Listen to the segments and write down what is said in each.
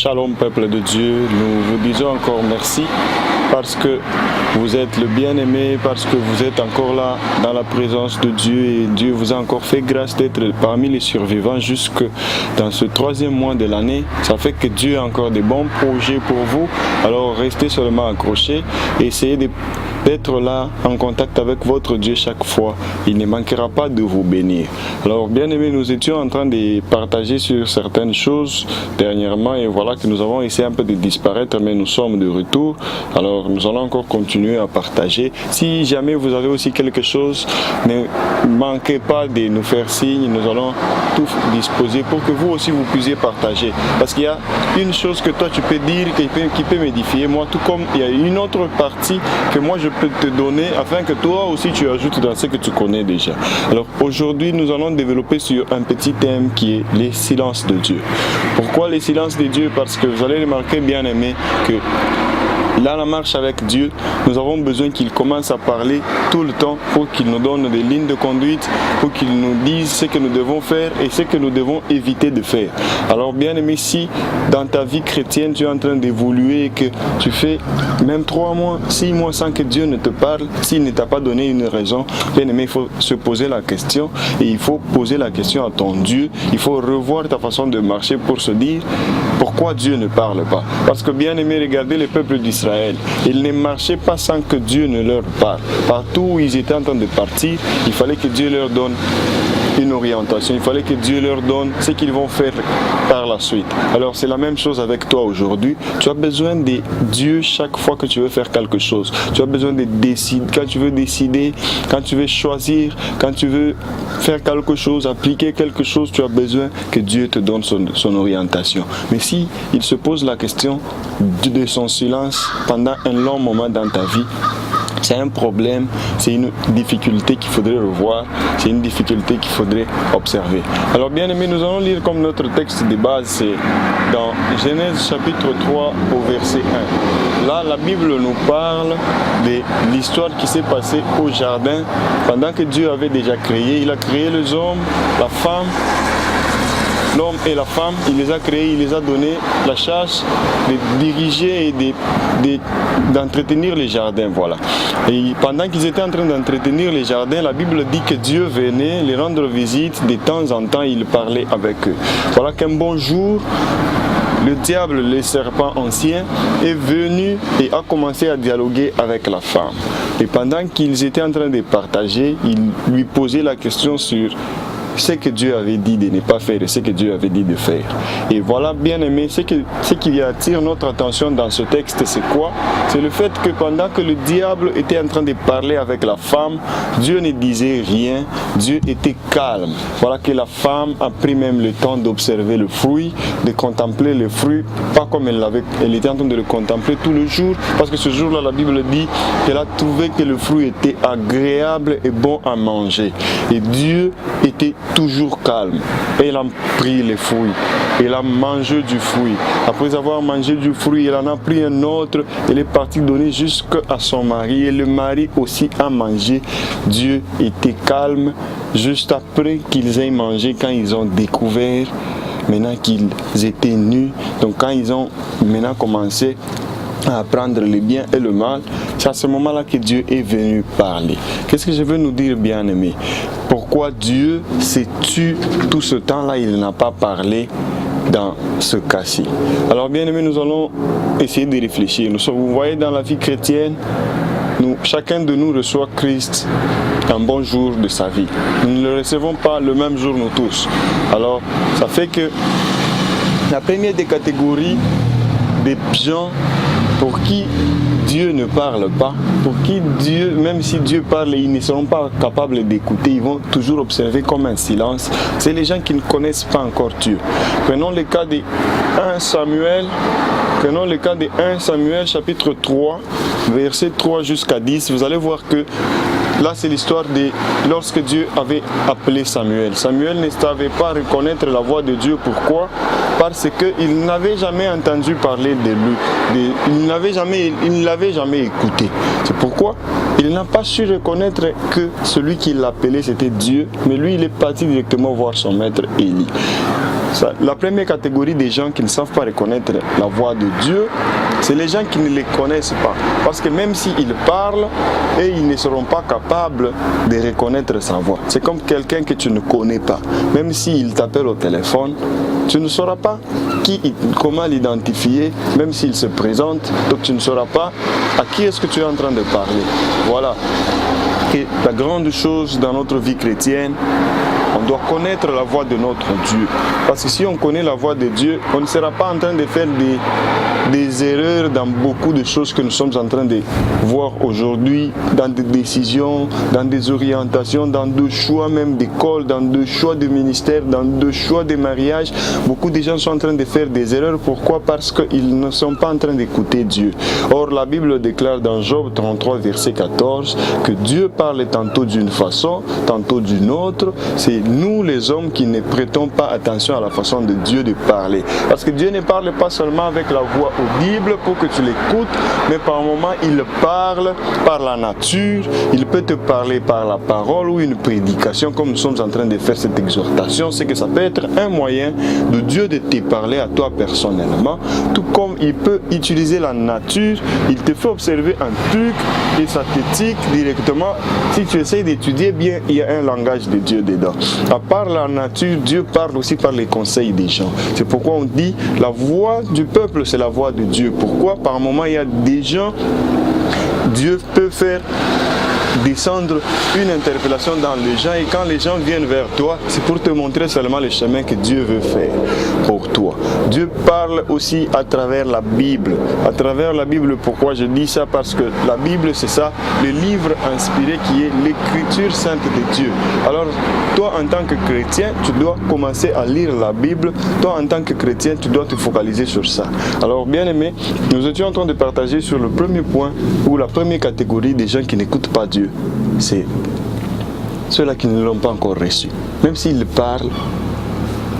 Shalom peuple de Dieu, nous vous disons encore merci parce que vous êtes le bien-aimé, parce que vous êtes encore là dans la présence de Dieu et Dieu vous a encore fait grâce d'être parmi les survivants jusque dans ce 3e mois de l'année. Ça fait que Dieu a encore des bons projets pour vous, alors restez seulement accrochés et essayez d'être là en contact avec votre Dieu chaque fois. Il ne manquera pas de vous bénir. Alors bien aimé, nous étions en train de partager sur certaines choses dernièrement et voilà que nous avons essayé un peu de disparaître, mais nous sommes de retour. Alors nous allons encore continuer à partager. Si jamais vous avez aussi quelque chose, ne manquez pas de nous faire signe. Nous allons tout disposer pour que vous aussi vous puissiez partager. Parce qu'il y a une chose que toi tu peux dire qui peut m'édifier, moi, tout comme il y a une autre partie que moi je peux te donner afin que toi aussi tu ajoutes dans ce que tu connais déjà. Alors aujourd'hui nous allons développer sur un petit thème qui est les silences de Dieu. Pourquoi les silences de Dieu? Parce que vous allez remarquer, bien aimé, que dans la marche avec Dieu, nous avons besoin qu'il commence à parler tout le temps pour qu'il nous donne des lignes de conduite, pour qu'il nous dise ce que nous devons faire et ce que nous devons éviter de faire. Alors bien aimé, si dans ta vie chrétienne tu es en train d'évoluer et que tu fais même 3 mois, 6 mois sans que Dieu ne te parle, s'il ne t'a pas donné une raison, bien aimé, il faut se poser la question et il faut poser la question à ton Dieu. Il faut revoir ta façon de marcher pour se dire pourquoi Dieu ne parle pas. Parce que bien aimé, regardez le peuple d'Israël. Ils ne marchaient pas sans que Dieu ne leur parle. Partout où ils étaient en train de partir, il fallait que Dieu leur donne une orientation. Il fallait que Dieu leur donne ce qu'ils vont faire par la suite. Alors c'est la même chose avec toi aujourd'hui. Tu as besoin de Dieu chaque fois que tu veux faire quelque chose. Tu as besoin de décider. Quand tu veux décider, quand tu veux choisir, quand tu veux faire quelque chose, appliquer quelque chose, tu as besoin que Dieu te donne son orientation. Mais si il se pose la question de son silence pendant un long moment dans ta vie, c'est un problème, c'est une difficulté qu'il faudrait revoir, c'est une difficulté qu'il faudrait observer. Alors bien aimé, nous allons lire comme notre texte de base, c'est dans Genèse chapitre 3 au verset 1. Là, la Bible nous parle de l'histoire qui s'est passée au jardin pendant que Dieu avait déjà créé. Il a créé les hommes, la femme. L'homme et la femme, il les a créés, il les a donné la charge de diriger et d'entretenir les jardins. Voilà. Et pendant qu'ils étaient en train d'entretenir les jardins, la Bible dit que Dieu venait les rendre visite. De temps en temps, il parlait avec eux. Voilà qu'un bon jour, le diable, le serpent ancien, est venu et a commencé à dialoguer avec la femme. Et pendant qu'ils étaient en train de partager, il lui posait la question sur ce que Dieu avait dit de ne pas faire et ce que Dieu avait dit de faire. Et voilà, bien aimé, ce qui attire notre attention dans ce texte, c'est quoi? C'est le fait que pendant que le diable était en train de parler avec la femme, Dieu ne disait rien, Dieu était calme. Voilà que la femme a pris même le temps d'observer le fruit, de contempler le fruit, pas comme elle était en train de le contempler tout le jour, parce que ce jour-là, la Bible dit qu'elle a trouvé que le fruit était agréable et bon à manger. Et Dieu était toujours calme. Et elle a pris les fruits. Elle a mangé du fruit. Après avoir mangé du fruit, elle en a pris un autre. Elle est partie donner jusqu'à son mari. Et le mari aussi a mangé. Dieu était calme juste après qu'ils aient mangé, quand ils ont découvert maintenant qu'ils étaient nus. Donc quand ils ont maintenant commencé à apprendre le bien et le mal, c'est à ce moment-là que Dieu est venu parler. Qu'est-ce que je veux nous dire, bien aimé? Pourquoi Dieu s'est tu tout ce temps-là, il n'a pas parlé dans ce cas-ci? Alors bien aimé, nous allons essayer de réfléchir. Vous voyez, dans la vie chrétienne, chacun de nous reçoit Christ un bon jour de sa vie. Nous ne le recevons pas le même jour, nous tous. Alors ça fait que la première des catégories des gens pour qui Dieu ne parle pas, pour qui Dieu, même si Dieu parle, ils ne seront pas capables d'écouter, ils vont toujours observer comme un silence. C'est les gens qui ne connaissent pas encore Dieu. Prenons le cas de 1 Samuel, chapitre 3, verset 3 jusqu'à 10. Vous allez voir que là, c'est l'histoire de lorsque Dieu avait appelé Samuel. Samuel ne savait pas reconnaître la voix de Dieu. Pourquoi? Parce qu'il n'avait jamais entendu parler de lui. Il ne l'avait jamais écouté. C'est pourquoi il n'a pas su reconnaître que celui qui l'appelait, c'était Dieu. Mais lui, il est parti directement voir son maître Élie. La première catégorie des gens qui ne savent pas reconnaître la voix de Dieu, c'est les gens qui ne les connaissent pas. Parce que même s'ils parlent, et ils ne seront pas capables de reconnaître sa voix. C'est comme quelqu'un que tu ne connais pas. Même s'il t'appelle au téléphone, tu ne sauras pas comment l'identifier, même s'il se présente. Donc tu ne sauras pas à qui est-ce que tu es en train de parler. Voilà. Et la grande chose dans notre vie chrétienne, on doit connaître la voix de notre Dieu. Parce que si on connaît la voix de Dieu, on ne sera pas en train de faire des erreurs dans beaucoup de choses que nous sommes en train de voir aujourd'hui, dans des décisions, dans des orientations, dans des choix même d'école, dans des choix de ministère, dans des choix de mariage. Beaucoup de gens sont en train de faire des erreurs. Pourquoi? Parce qu'ils ne sont pas en train d'écouter Dieu. Or, la Bible déclare dans Job 33, verset 14, que Dieu parle tantôt d'une façon, tantôt d'une autre. C'est nous les hommes qui ne prêtons pas attention à la façon de Dieu de parler. Parce que Dieu ne parle pas seulement avec la voix audible pour que tu l'écoutes, mais par moments il parle par la nature, il peut te parler par la parole ou une prédication comme nous sommes en train de faire cette exhortation. C'est que ça peut être un moyen de Dieu de te parler à toi personnellement, tout comme il peut utiliser la nature, il te fait observer un truc et ça t'éthique directement. Si tu essayes d'étudier bien, il y a un langage de Dieu dedans. À part la nature, Dieu parle aussi par les conseils des gens. C'est pourquoi on dit la voix du peuple, c'est la voix de Dieu. Pourquoi? Par moment, il y a des gens, Dieu peut faire descendre une interpellation dans les gens, et quand les gens viennent vers toi, c'est pour te montrer seulement le chemin que Dieu veut faire pour toi. Dieu parle aussi à travers la Bible. À travers la Bible, pourquoi je dis ça? Parce que la Bible, c'est ça, le livre inspiré qui est l'écriture sainte de Dieu. Alors, toi en tant que chrétien, tu dois commencer à lire la Bible. Toi en tant que chrétien, tu dois te focaliser sur ça. Alors, bien aimé, nous étions en train de partager sur le premier point, ou la première catégorie des gens qui n'écoutent pas Dieu. C'est ceux-là qui ne l'ont pas encore reçu. Même s'ils parlent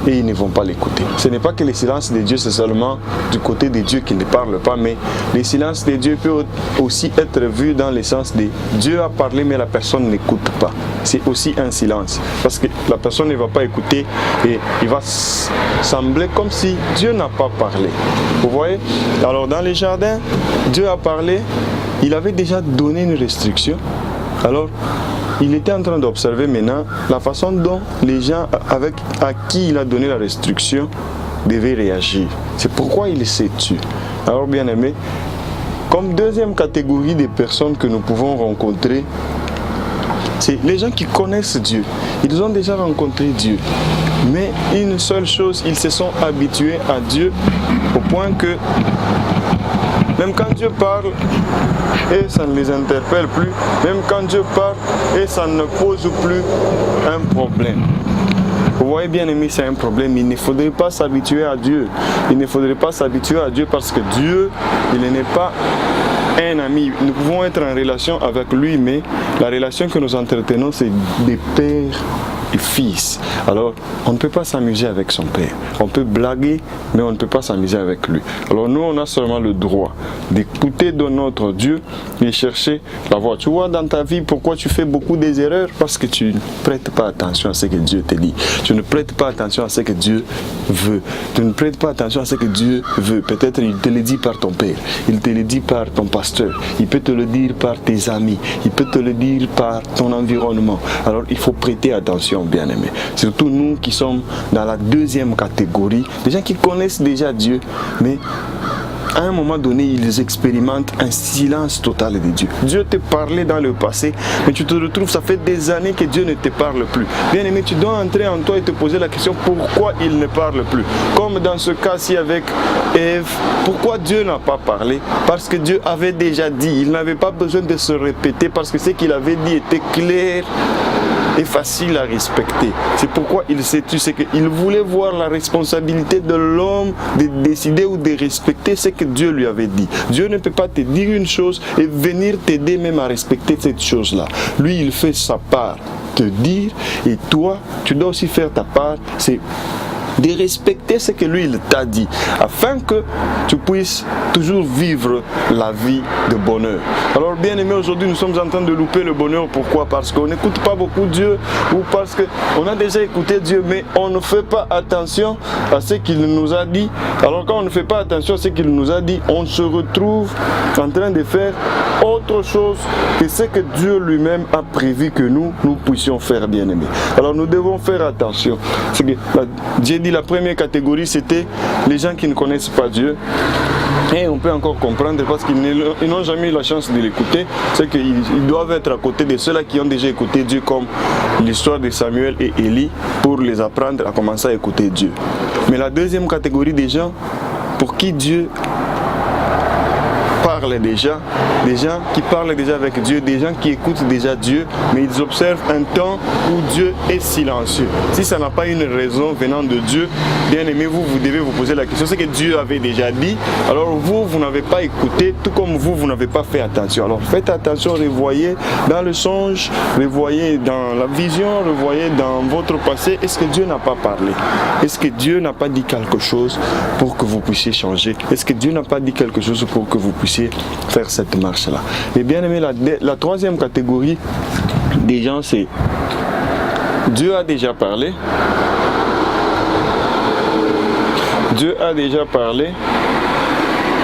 et ils ne vont pas l'écouter. Ce n'est pas que le silence de Dieu, c'est seulement du côté de Dieu qui ne parle pas, mais le silence de Dieu peut aussi être vu dans le sens de Dieu a parlé mais la personne n'écoute pas. C'est aussi un silence. Parce que la personne ne va pas écouter et il va sembler comme si Dieu n'a pas parlé. Vous voyez? Alors dans les jardins, Dieu a parlé. Il avait déjà donné une restriction. Alors, il était en train d'observer maintenant la façon dont les gens à qui il a donné la restriction devaient réagir. C'est pourquoi il s'est tué. Alors, bien aimé, comme deuxième catégorie de personnes que nous pouvons rencontrer, c'est les gens qui connaissent Dieu. Ils ont déjà rencontré Dieu. Mais une seule chose, ils se sont habitués à Dieu au point que même quand Dieu parle, et ça ne les interpelle plus, même quand Dieu parle, et ça ne pose plus un problème. Vous voyez bien aimé, c'est un problème. Il ne faudrait pas s'habituer à Dieu. Il ne faudrait pas s'habituer à Dieu parce que Dieu, il n'est pas un ami. Nous pouvons être en relation avec lui, mais la relation que nous entretenons, c'est des pères et fils. Alors, on ne peut pas s'amuser avec son père. On peut blaguer, mais on ne peut pas s'amuser avec lui. Alors, nous, on a seulement le droit d'écouter de notre Dieu et chercher la voie. Tu vois, dans ta vie, pourquoi tu fais beaucoup des erreurs? Parce que tu ne prêtes pas attention à ce que Dieu te dit. Tu ne prêtes pas attention à ce que Dieu veut. Tu ne prêtes pas attention à ce que Dieu veut. Peut-être il te le dit par ton père. Il te le dit par ton pasteur. Il peut te le dire par tes amis. Il peut te le dire par ton environnement. Alors, il faut prêter attention, bien-aimés. Surtout nous qui sommes dans la deuxième catégorie, des gens qui connaissent déjà Dieu, mais à un moment donné, ils expérimentent un silence total de Dieu. Dieu te parlait dans le passé, mais tu te retrouves, ça fait des années que Dieu ne te parle plus. Bien-aimé, tu dois entrer en toi et te poser la question, pourquoi il ne parle plus? Comme dans ce cas-ci avec Ève, pourquoi Dieu n'a pas parlé? Parce que Dieu avait déjà dit, il n'avait pas besoin de se répéter, parce que ce qu'il avait dit était clair et facile à respecter. C'est pourquoi il s'est tué, c'est qu'il voulait voir la responsabilité de l'homme de décider ou de respecter ce que Dieu lui avait dit. Dieu ne peut pas te dire une chose et venir t'aider même à respecter cette chose-là. Lui, il fait sa part, te dire, et toi, tu dois aussi faire ta part, c'est de respecter ce que lui il t'a dit, afin que tu puisses toujours vivre la vie de bonheur. Alors bien aimé, aujourd'hui nous sommes en train de louper le bonheur. Pourquoi? Parce qu'on n'écoute pas beaucoup Dieu, ou parce qu'on a déjà écouté Dieu, mais on ne fait pas attention à ce qu'il nous a dit. Alors quand on ne fait pas attention à ce qu'il nous a dit, on se retrouve en train de faire autre chose que ce que Dieu lui-même a prévu que nous puissions faire, bien aimé. Alors nous devons faire attention. Dieu dit la première catégorie, c'était les gens qui ne connaissent pas Dieu. Et on peut encore comprendre parce qu'ils n'ont jamais eu la chance de l'écouter, c'est qu'ils doivent être à côté de ceux-là qui ont déjà écouté Dieu, comme l'histoire de Samuel et Élie, pour les apprendre à commencer à écouter Dieu. Mais la deuxième catégorie des gens pour qui Dieu parle déjà, des gens qui parlent déjà avec Dieu, des gens qui écoutent déjà Dieu, mais ils observent un temps où Dieu est silencieux. Si ça n'a pas une raison venant de Dieu, bien aimé, vous devez vous poser la question, c'est que Dieu avait déjà dit, alors vous n'avez pas écouté, tout comme vous n'avez pas fait attention. Alors faites attention, revoyez dans le songe, revoyez dans la vision, revoyez dans votre passé, est-ce que Dieu n'a pas parlé? Est-ce que Dieu n'a pas dit quelque chose pour que vous puissiez changer? Est-ce que Dieu n'a pas dit quelque chose pour que vous puissiez faire cette marche-là? Et bien aimé, la troisième catégorie des gens, c'est Dieu a déjà parlé. Dieu a déjà parlé.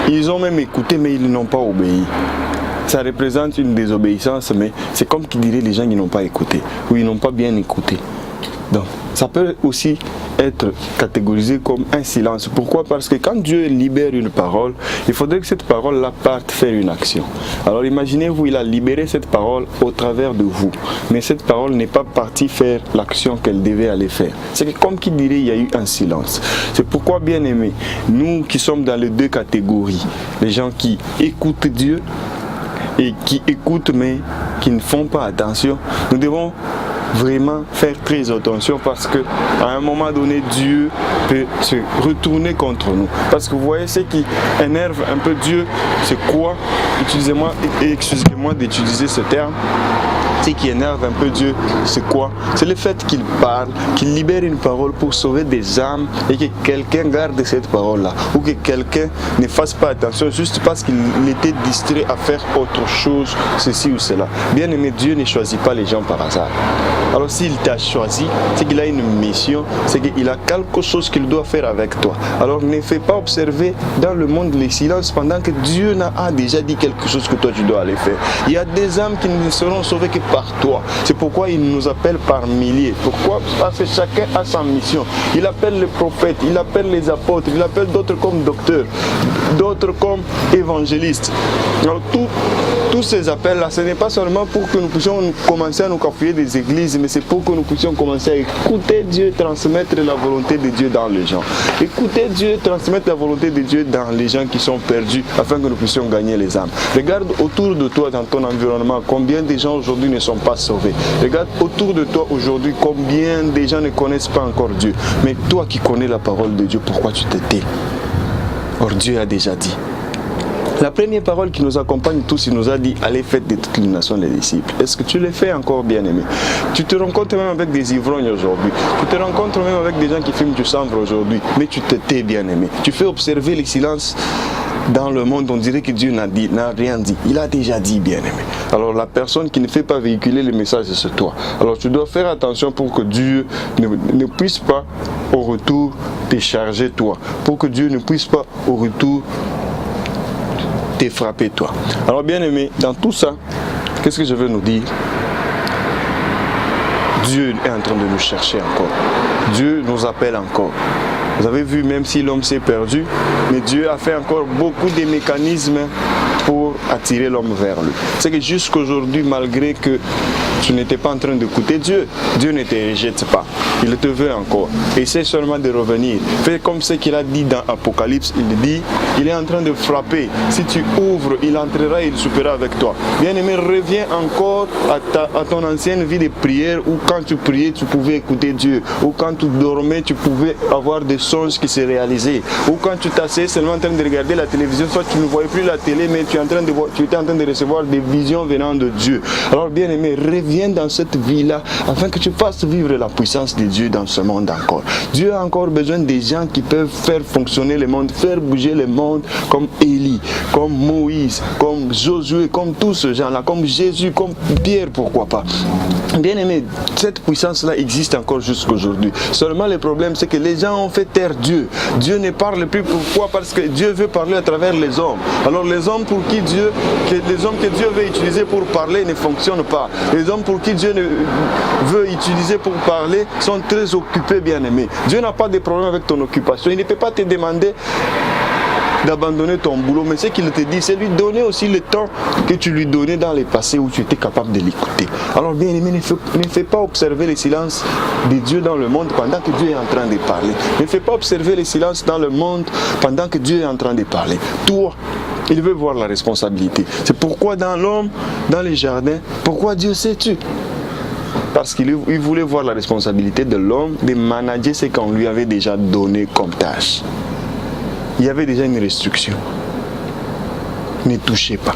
Ils ont même écouté, mais ils n'ont pas obéi. Ça représente une désobéissance, mais c'est comme qui dirait les gens qui n'ont pas écouté, ou ils n'ont pas bien écouté. Donc, ça peut aussi être catégorisé comme un silence. Pourquoi? Parce que quand Dieu libère une parole, il faudrait que cette parole-là parte faire une action. Alors imaginez-vous, il a libéré cette parole au travers de vous, mais cette parole n'est pas partie faire l'action qu'elle devait aller faire. C'est que comme qui dirait, il y a eu un silence. C'est pourquoi, bien aimé, nous qui sommes dans les deux catégories, les gens qui écoutent Dieu et qui écoutent mais qui ne font pas attention, nous devons vraiment faire très attention, parce que à un moment donné Dieu peut se retourner contre nous. Parce que vous voyez, ce qui énerve un peu Dieu, c'est quoi? Excusez-moi d'utiliser ce terme. Ce qui énerve un peu Dieu, c'est quoi? C'est le fait qu'il parle, qu'il libère une parole pour sauver des âmes, et que quelqu'un garde cette parole-là, ou que quelqu'un ne fasse pas attention juste parce qu'il était distrait à faire autre chose, ceci ou cela. Bien aimé, Dieu ne choisit pas les gens par hasard. Alors s'il t'a choisi, c'est qu'il a une mission, c'est qu'il a quelque chose qu'il doit faire avec toi. Alors ne fais pas observer dans le monde les silences pendant que Dieu a déjà dit quelque chose que toi tu dois aller faire. Il y a des âmes qui ne seront sauvées que par toi. C'est pourquoi il nous appelle par milliers. Pourquoi? Parce que chacun a sa mission. Il appelle les prophètes, il appelle les apôtres, il appelle d'autres comme docteurs, d'autres comme évangélistes. Alors tous ces appels-là, ce n'est pas seulement pour que nous puissions commencer à nous confier des églises, mais c'est pour que nous puissions commencer à écouter Dieu, transmettre la volonté de Dieu dans les gens. Écouter Dieu, transmettre la volonté de Dieu dans les gens qui sont perdus, afin que nous puissions gagner les âmes. Regarde autour de toi, dans ton environnement, combien de gens aujourd'hui ne sont pas sauvés. Regarde autour de toi aujourd'hui, combien de gens ne connaissent pas encore Dieu. Mais toi qui connais la parole de Dieu, pourquoi tu te tais? Or Dieu a déjà dit. La première parole qui nous accompagne tous, il nous a dit, allez faites de toutes les nations les disciples. Est-ce que tu les fais encore, bien aimé? Tu te rencontres même avec des ivrognes aujourd'hui. Tu te rencontres même avec des gens qui fument du chanvre aujourd'hui. Mais tu te tais, bien aimé. Tu fais observer les silences dans le monde. On dirait que Dieu n'a rien dit. Il a déjà dit, bien aimé. Alors la personne qui ne fait pas véhiculer le message, c'est toi. Alors tu dois faire attention pour que Dieu ne puisse pas au retour te charger toi. Pour que Dieu ne puisse pas au retour t'es frappé toi. Alors bien aimé, dans tout ça, qu'est-ce que je veux nous dire? Dieu est en train de nous chercher encore. Dieu nous appelle encore. Vous avez vu, même si l'homme s'est perdu, mais Dieu a fait encore beaucoup de mécanismes pour attirer l'homme vers lui. C'est que jusqu'aujourd'hui, malgré que tu n'étais pas en train d'écouter Dieu, Dieu ne te rejette pas. Il te veut encore. Essaie seulement de revenir. Fais comme ce qu'il a dit dans Apocalypse. Il dit, il est en train de frapper. Si tu ouvres, il entrera et il soupera avec toi. Bien-aimé, reviens encore à ton ancienne vie de prière, où quand tu priais, tu pouvais écouter Dieu. Ou quand tu dormais, tu pouvais avoir des songes qui se réalisaient. Ou quand tu t'asseyais seulement en train de regarder la télévision, soit tu ne voyais plus la télé, mais tu étais en train de recevoir des visions venant de Dieu. Alors bien-aimé, reviens viens dans cette vie-là afin que tu fasses vivre la puissance de Dieu dans ce monde encore. Dieu a encore besoin des gens qui peuvent faire fonctionner le monde, faire bouger le monde comme Élie, comme Moïse, comme Josué, comme tous ces gens-là, comme Jésus, comme Pierre, pourquoi pas. Bien aimé, cette puissance-là existe encore jusqu'à aujourd'hui. Seulement le problème, c'est que les gens ont fait taire Dieu. Dieu ne parle plus. Pourquoi? Parce que Dieu veut parler à travers les hommes. Alors les hommes pour qui les hommes que Dieu veut utiliser pour parler ne fonctionnent pas. Les hommes pour qui Dieu veut utiliser pour parler sont très occupés, bien aimé. Dieu n'a pas de problème avec ton occupation. Il ne peut pas te demander d'abandonner ton boulot, mais ce qu'il te dit, c'est lui donner aussi le temps que tu lui donnais dans le passé où tu étais capable de l'écouter. Alors bien aimé, ne fais pas observer le silence de Dieu dans le monde pendant que Dieu est en train de parler. Ne fais pas observer le silence dans le monde pendant que Dieu est en train de parler. Toi, il veut voir la responsabilité. C'est pourquoi dans l'homme, dans les jardins, pourquoi Dieu sait-tu? Parce qu'il voulait voir la responsabilité de l'homme de manager ce qu'on lui avait déjà donné comme tâche. Il y avait déjà une restriction. Ne touchez pas.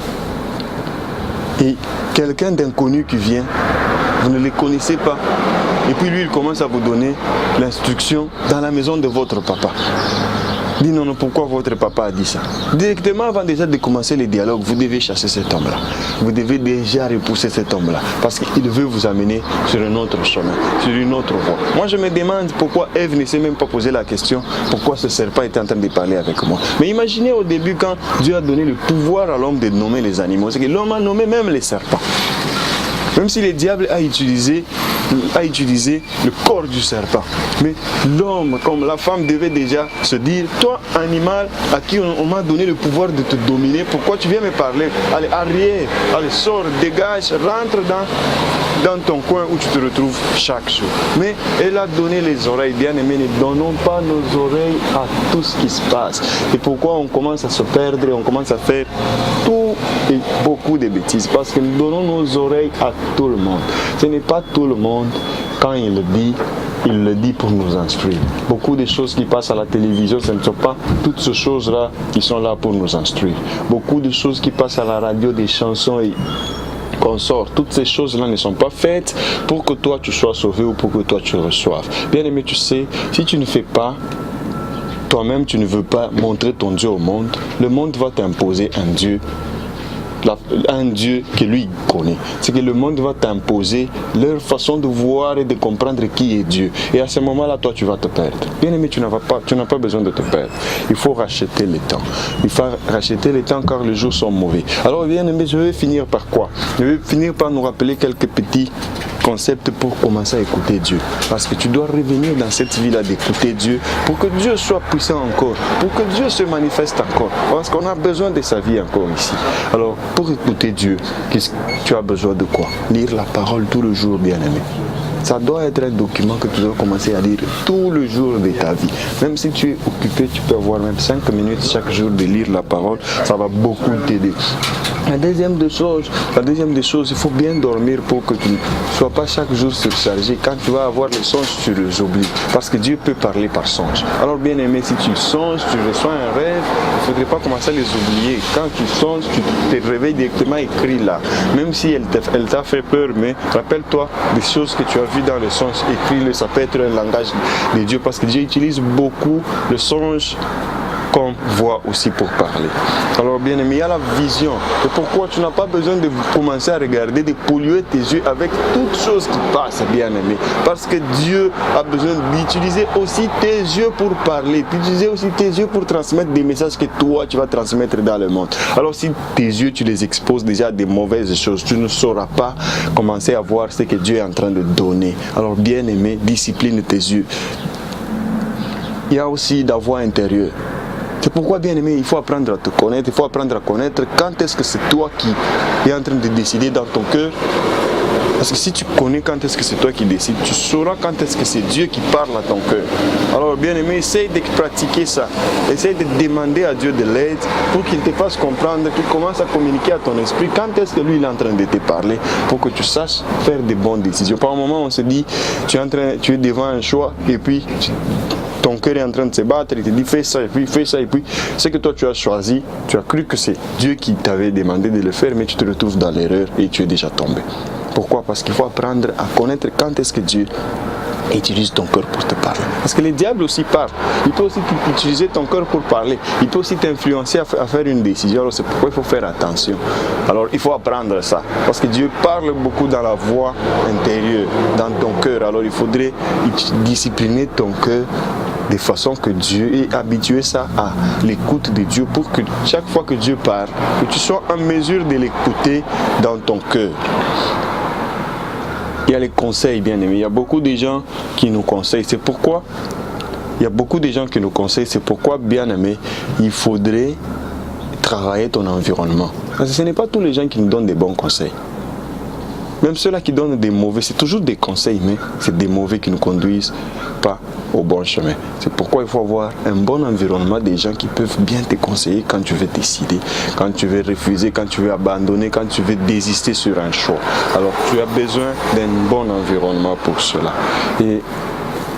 Et quelqu'un d'inconnu qui vient, vous ne le connaissez pas. Et puis lui, il commence à vous donner l'instruction dans la maison de votre papa. Dis non, pourquoi votre papa a dit ça? Directement avant déjà de commencer le dialogue, vous devez chasser cet homme-là. Vous devez déjà repousser cet homme-là. Parce qu'il veut vous amener sur un autre chemin, sur une autre voie. Moi, je me demande pourquoi Ève ne s'est même pas posé la question, pourquoi ce serpent était en train de parler avec moi. Mais imaginez au début quand Dieu a donné le pouvoir à l'homme de nommer les animaux. C'est que l'homme a nommé même les serpents. Même si le diable a utilisé le corps du serpent. Mais l'homme, comme la femme, devait déjà se dire, toi, animal, à qui on m'a donné le pouvoir de te dominer, pourquoi tu viens me parler? Allez, arrière, allez, sors, dégage, rentre dans ton coin où tu te retrouves chaque jour. Mais elle a donné les oreilles, bien aimés, ne donnons pas nos oreilles à tout ce qui se passe. Et pourquoi on commence à se perdre, on commence à faire tout et beaucoup de bêtises? Parce que nous donnons nos oreilles à tout le monde. Ce n'est pas tout le monde, quand il le dit pour nous instruire. Beaucoup de choses qui passent à la télévision, ce ne sont pas toutes ces choses-là qui sont là pour nous instruire. Beaucoup de choses qui passent à la radio, des chansons et consorts, toutes ces choses-là ne sont pas faites pour que toi tu sois sauvé ou pour que toi tu reçoives. Bien aimé, tu sais, si tu ne fais pas, toi-même tu ne veux pas montrer ton Dieu au monde, le monde va t'imposer un Dieu que lui connaît. C'est que le monde va t'imposer leur façon de voir et de comprendre qui est Dieu. Et à ce moment-là, toi, tu vas te perdre. Bien aimé, tu n'as pas besoin de te perdre. Il faut racheter le temps. Il faut racheter le temps car les jours sont mauvais. Alors, bien aimé, je vais finir par quoi? Je vais finir par nous rappeler quelques petits concept pour commencer à écouter Dieu. Parce que tu dois revenir dans cette vie-là d'écouter Dieu pour que Dieu soit puissant encore, pour que Dieu se manifeste encore. Parce qu'on a besoin de sa vie encore ici. Alors, pour écouter Dieu, tu as besoin de quoi? Lire la parole tout le jour, bien-aimé. Ça doit être un document que tu dois commencer à lire tout le jour de ta vie. Même si tu es occupé, tu peux avoir même 5 minutes chaque jour de lire la parole. Ça va beaucoup t'aider. La deuxième des choses, il faut bien dormir pour que tu ne sois pas chaque jour surchargé. Quand tu vas avoir les songes, tu les oublies. Parce que Dieu peut parler par songe. Alors bien aimé, si tu songes, tu reçois un rêve, il ne faudrait pas commencer à les oublier. Quand tu songes, tu te réveilles directement écrit là. Même si elle t'a fait peur, mais rappelle-toi des choses que tu as vues dans le songe. Écris-le, ça peut être un langage de Dieu. Parce que Dieu utilise beaucoup le songe comme voix aussi pour parler. Alors bien aimé, il y a la vision. Et pourquoi tu n'as pas besoin de commencer à regarder, de polluer tes yeux avec toutes choses qui passent, bien aimé. Parce que Dieu a besoin d'utiliser aussi tes yeux pour parler, d'utiliser aussi tes yeux pour transmettre des messages que toi tu vas transmettre dans le monde. Alors si tes yeux tu les exposes déjà à des mauvaises choses, tu ne sauras pas commencer à voir ce que Dieu est en train de donner. Alors bien aimé, discipline tes yeux. Il y a aussi la voix intérieure. C'est pourquoi, bien aimé, il faut apprendre à te connaître, il faut apprendre à connaître quand est-ce que c'est toi qui es en train de décider dans ton cœur. Parce que si tu connais quand est-ce que c'est toi qui décides, tu sauras quand est-ce que c'est Dieu qui parle à ton cœur. Alors, bien aimé, essaye de pratiquer ça. Essaye de demander à Dieu de l'aide pour qu'il te fasse comprendre, qu'il commence à communiquer à ton esprit quand est-ce que lui il est en train de te parler pour que tu saches faire des bonnes décisions. Par un moment, on se dit, tu es devant un choix et puis ton cœur est en train de se battre, il te dit fais ça et puis fais ça et puis ce que toi tu as choisi, tu as cru que c'est Dieu qui t'avait demandé de le faire, mais tu te retrouves dans l'erreur et tu es déjà tombé. Pourquoi? Parce qu'il faut apprendre à connaître quand est-ce que Dieu utilise ton cœur pour te parler. Parce que le diable aussi parle. Il peut aussi utiliser ton cœur pour parler. Il peut aussi t'influencer à faire une décision. Alors c'est pourquoi il faut faire attention. Alors il faut apprendre ça. Parce que Dieu parle beaucoup dans la voix intérieure, dans ton cœur. Alors il faudrait discipliner ton cœur de façon que Dieu ait habitué ça à l'écoute de Dieu pour que chaque fois que Dieu parle, que tu sois en mesure de l'écouter dans ton cœur. Il y a les conseils, bien aimés. Il y a beaucoup de gens qui nous conseillent. C'est pourquoi, bien aimé, il faudrait travailler ton environnement. Parce que ce n'est pas tous les gens qui nous donnent des bons conseils. Même ceux-là qui donnent des mauvais, c'est toujours des conseils, mais c'est des mauvais qui ne conduisent pas au bon chemin. C'est pourquoi il faut avoir un bon environnement, des gens qui peuvent bien te conseiller quand tu veux décider, quand tu veux refuser, quand tu veux abandonner, quand tu veux désister sur un choix. Alors tu as besoin d'un bon environnement pour cela. Et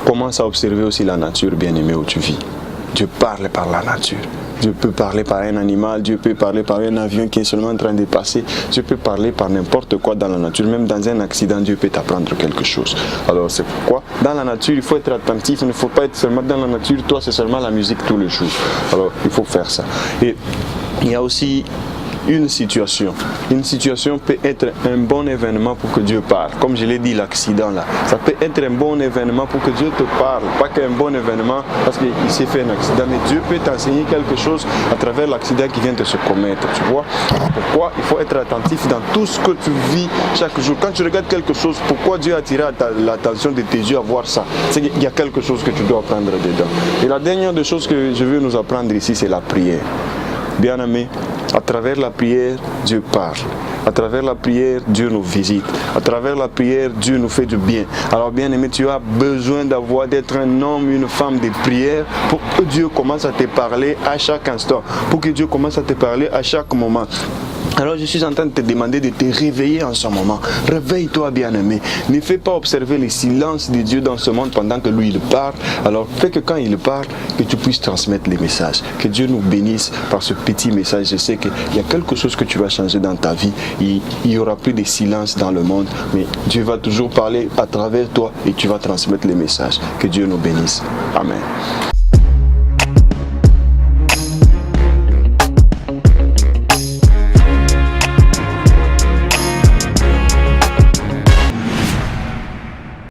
commence à observer aussi la nature, bien-aimée, où tu vis. Dieu parle par la nature. Dieu peut parler par un animal, Dieu peut parler par un avion qui est seulement en train de passer. Dieu peut parler par n'importe quoi dans la nature. Même dans un accident, Dieu peut t'apprendre quelque chose. Alors c'est pourquoi, dans la nature, il faut être attentif. Il ne faut pas être seulement dans la nature. Toi, c'est seulement la musique tous les jours. Alors, il faut faire ça. Et il y a aussi une situation. Une situation peut être un bon événement pour que Dieu parle. Comme je l'ai dit, l'accident là. Ça peut être un bon événement pour que Dieu te parle. Pas qu'un bon événement parce qu'il s'est fait un accident. Mais Dieu peut t'enseigner quelque chose à travers l'accident qui vient de se commettre. Tu vois? Pourquoi il faut être attentif dans tout ce que tu vis chaque jour. Quand tu regardes quelque chose, pourquoi Dieu a attiré l'attention de tes yeux à voir ça? C'est qu'il y a quelque chose que tu dois apprendre dedans. Et la dernière des choses que je veux nous apprendre ici, c'est la prière. Bien-aimé, à travers la prière, Dieu parle. À travers la prière, Dieu nous visite. À travers la prière, Dieu nous fait du bien. Alors bien-aimé, tu as besoin d'être un homme, une femme de prière pour que Dieu commence à te parler à chaque instant. Pour que Dieu commence à te parler à chaque moment. Alors je suis en train de te demander de te réveiller en ce moment. Réveille-toi, bien-aimé. Ne fais pas observer le silence de Dieu dans ce monde pendant que lui il parle. Alors fais que quand il parle, que tu puisses transmettre les messages. Que Dieu nous bénisse par ce petit message. Je sais qu'il y a quelque chose que tu vas changer dans ta vie. Il n'y aura plus de silence dans le monde. Mais Dieu va toujours parler à travers toi et tu vas transmettre les messages. Que Dieu nous bénisse. Amen.